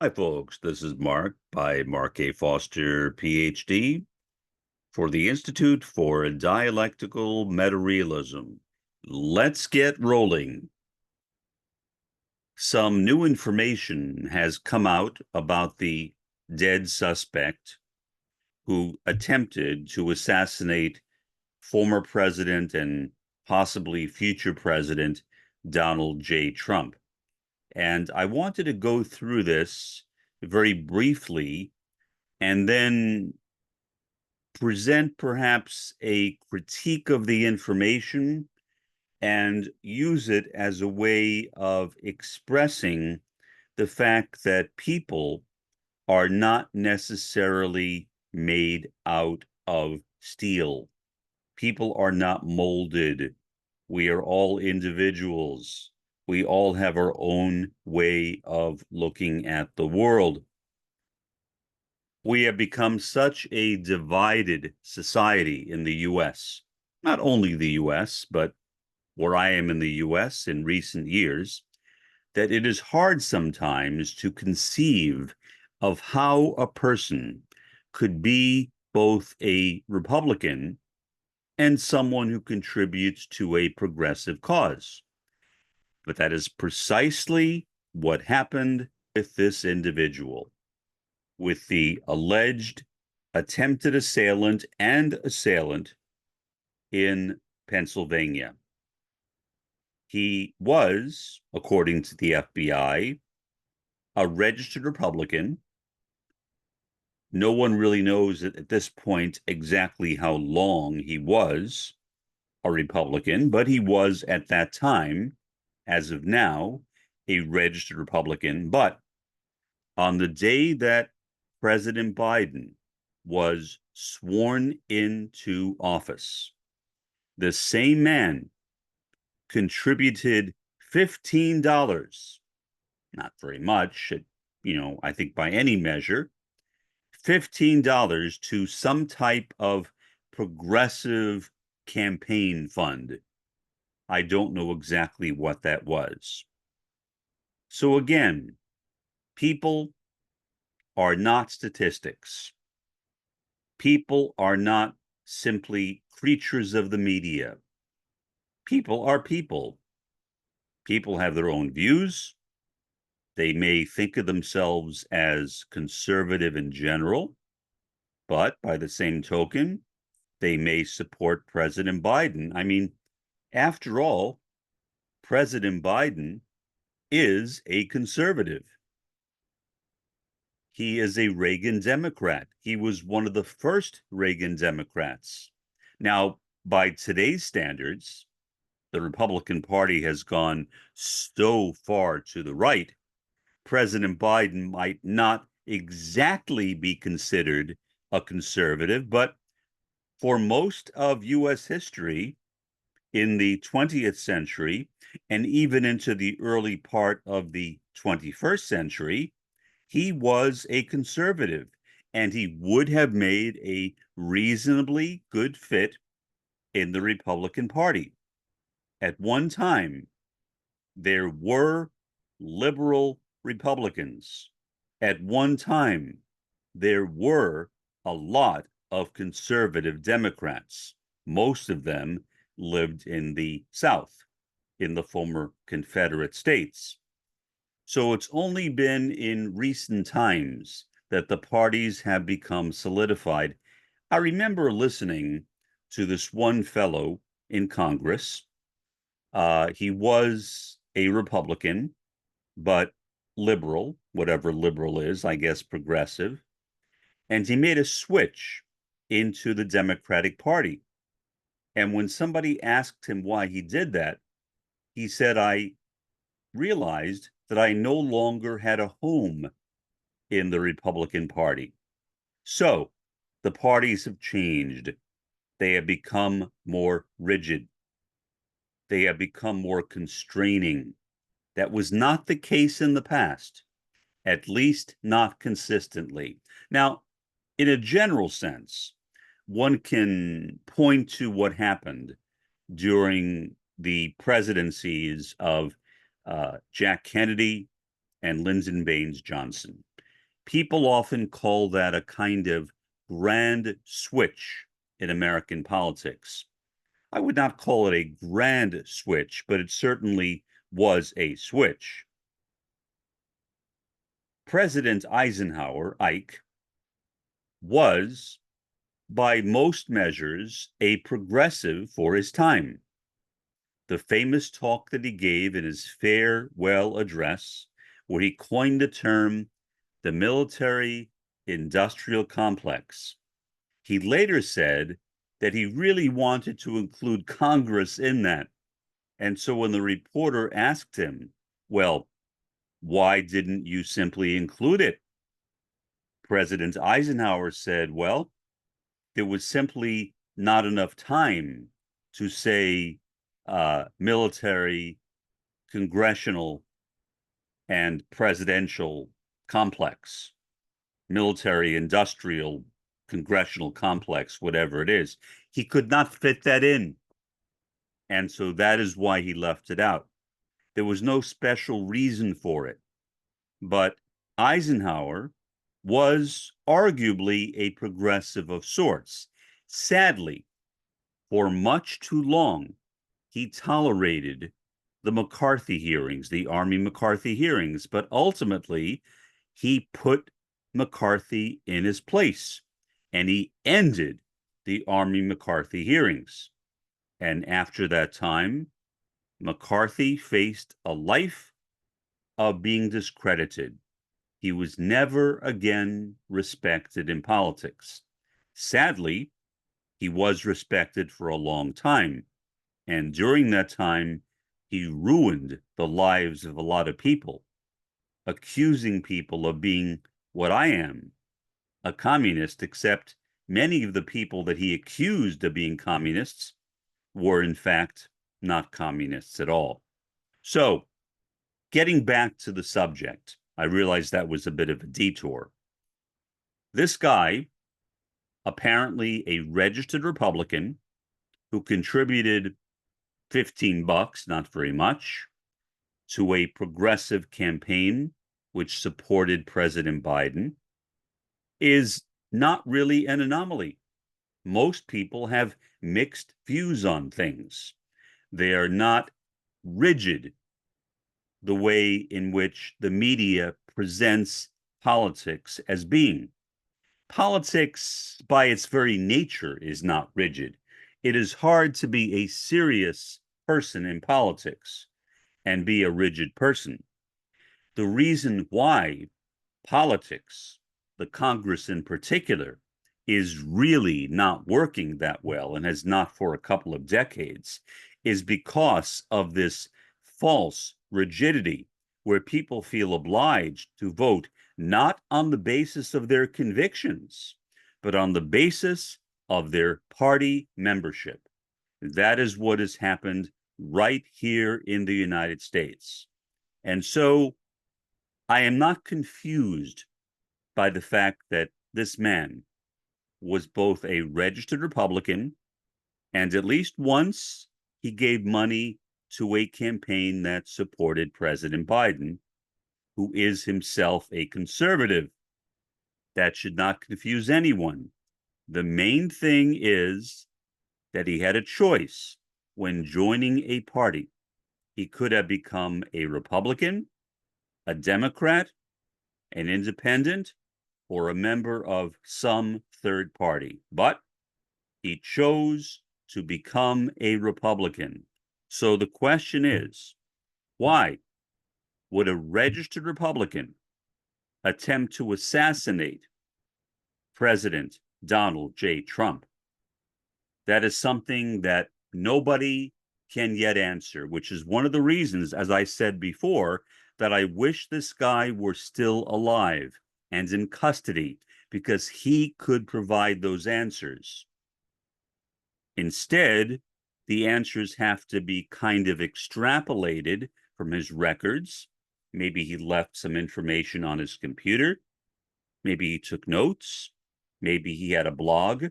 Hi, folks. This is Mark by Mark A. Foster, Ph.D., for the Institute for Dialectical Metarealism. Let's get rolling. Some new information has come out about the dead suspect who attempted to assassinate former President and possibly future President Donald J. Trump. And I wanted to go through this very briefly and then present perhaps a critique of the information and use it as a way of expressing the fact that people are not necessarily made out of steel. People are not molded. We are all individuals. We all have our own way of looking at the world. We have become such a divided society in the US, not only the US, but where I am in the US in recent years, that it is hard sometimes to conceive of how a person could be both a Republican and someone who contributes to a progressive cause. But that is precisely what happened with this individual, with the alleged attempted assailant and assailant in Pennsylvania. He was, according to the FBI, a registered Republican. No one really knows at this point exactly how long he was a Republican, but he was at that time, as of now, a registered Republican. But on the day that President Biden was sworn into office, the same man contributed $15, not very much, I think by any measure, $15 to some type of progressive campaign fund. I don't know exactly what that was. So again, people are not statistics. People are not simply creatures of the media. People are people. People have their own views. They may think of themselves as conservative in general, but by the same token, they may support President Biden. I mean, after all, President Biden is a conservative. He is a Reagan Democrat. He was one of the first Reagan Democrats. Now, by today's standards, the Republican Party has gone so far to the right, President Biden might not exactly be considered a conservative, but for most of US history in the 20th century and even into the early part of the 21st century, he was a conservative and he would have made a reasonably good fit in the Republican Party. At one time, there were liberal Republicans. At one time, there were a lot of conservative Democrats. Most of them lived in the South, in the former Confederate States. So it's only been in recent times that the parties have become solidified. I remember listening to this one fellow in Congress. He was a Republican, but liberal, whatever liberal is, I guess progressive. And he made a switch into the Democratic Party. And when somebody asked him why he did that, he said, I realized that I no longer had a home in the Republican Party. So the parties have changed. They have become more rigid. They have become more constraining. That was not the case in the past, at least not consistently. Now, in a general sense, one can point to what happened during the presidencies of Jack Kennedy and Lyndon Baines Johnson. People often call that a kind of grand switch in American politics. I would not call it a grand switch, but it certainly was a switch. President Eisenhower, Ike, was, by most measures, a progressive for his time. The famous talk that he gave in his farewell address, where he coined the term the military industrial complex. He later said that he really wanted to include Congress in that. And so when the reporter asked him, well, why didn't you simply include it? President Eisenhower said, well, there was simply not enough time to say military, congressional, and presidential complex, military, industrial, congressional complex, whatever it is. He could not fit that in. And so that is why he left it out. There was no special reason for it. But Eisenhower was arguably a progressive of sorts. Sadly, for much too long, he tolerated the McCarthy hearings, the Army McCarthy hearings, but ultimately he put McCarthy in his place and he ended the Army McCarthy hearings. And after that time, McCarthy faced a life of being discredited. He was never again respected in politics. Sadly, he was respected for a long time. And during that time, he ruined the lives of a lot of people, accusing people of being what I am, a communist, except many of the people that he accused of being communists were, in fact, not communists at all. So, getting back to the subject, I realized that was a bit of a detour. This guy, apparently a registered Republican who contributed $15, not very much, to a progressive campaign which supported President Biden, is not really an anomaly. Most people have mixed views on things. They are not rigid the way in which the media presents politics as being. Politics, by its very nature, is not rigid. It is hard to be a serious person in politics and be a rigid person. The reason why politics, the Congress in particular, is really not working that well and has not for a couple of decades is because of this false rigidity where people feel obliged to vote not on the basis of their convictions, but on the basis of their party membership. That is what has happened right here in the United States. And so I am not confused by the fact that this man was both a registered Republican and at least once he gave money to a campaign that supported President Biden, who is himself a conservative. That should not confuse anyone. The main thing is that he had a choice when joining a party. He could have become a Republican, a Democrat, an independent, or a member of some third party. But he chose to become a Republican. So the question is, why would a registered Republican attempt to assassinate President Donald J. Trump? That is something that nobody can yet answer, which is one of the reasons, as I said before, that I wish this guy were still alive and in custody, because he could provide those answers. Instead, the answers have to be kind of extrapolated from his records. Maybe he left some information on his computer. Maybe he took notes. Maybe he had a blog.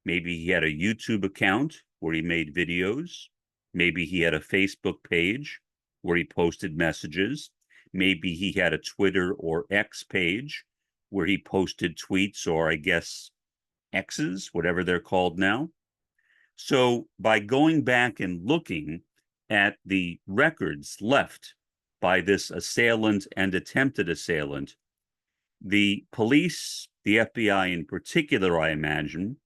Maybe he had a YouTube account where he made videos. Maybe he had a Facebook page where he posted messages. Maybe he had a Twitter or X page where he posted tweets, or I guess X's, whatever they're called now. So by going back and looking at the records left by this assailant and attempted assailant, the police, the FBI in particular, I imagine,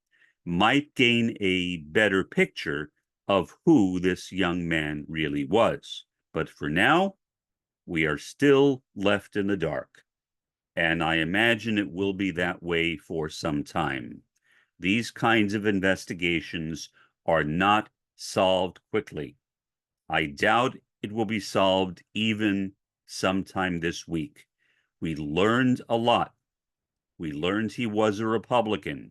might gain a better picture of who this young man really was. But for now, we are still left in the dark. And I imagine it will be that way for some time. These kinds of investigations are not solved quickly. I doubt it will be solved even sometime this week. We learned a lot. We learned he was a Republican.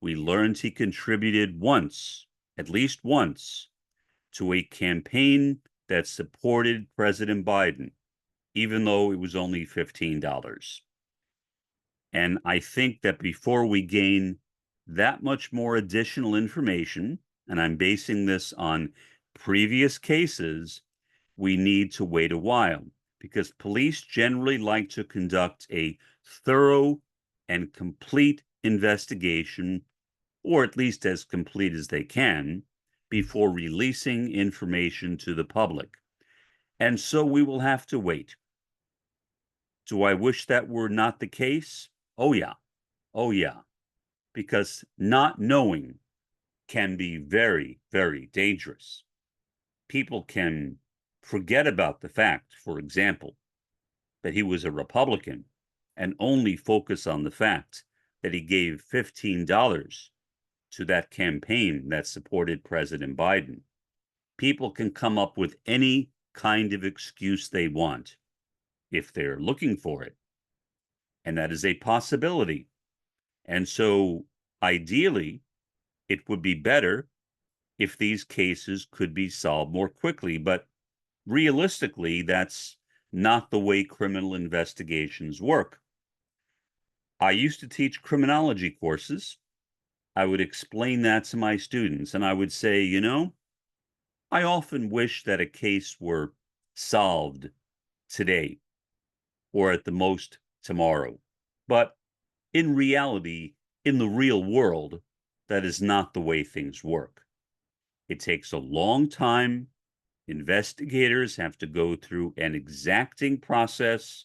We learned he contributed once, at least once, to a campaign that supported President Biden, even though it was only $15. And I think that before we gain that much more additional information, and I'm basing this on previous cases, we need to wait a while, because police generally like to conduct a thorough and complete investigation, or at least as complete as they can, before releasing information to the public. And so we will have to wait. Do I wish that were not the case? Oh, yeah. Oh, yeah. Because not knowing can be very, very dangerous. People can forget about the fact, for example, that he was a Republican and only focus on the fact that he gave $15 to that campaign that supported President Biden. People can come up with any kind of excuse they want if they're looking for it. And that is a possibility. And so ideally, it would be better if these cases could be solved more quickly. But realistically, that's not the way criminal investigations work. I used to teach criminology courses. I would explain that to my students, and I would say, you know, I often wish that a case were solved today, or at the most tomorrow. But in reality, in the real world, that is not the way things work. It takes a long time. Investigators have to go through an exacting process,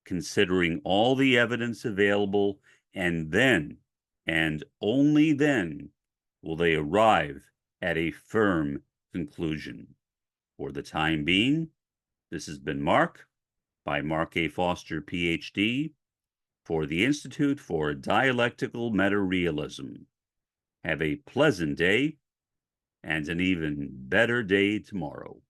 considering all the evidence available, and then, and only then, will they arrive at a firm conclusion. For the time being, this has been Mark, by Mark A. Foster, Ph.D., for the Institute for Dialectical Meta-Realism. Have a pleasant day, and an even better day tomorrow.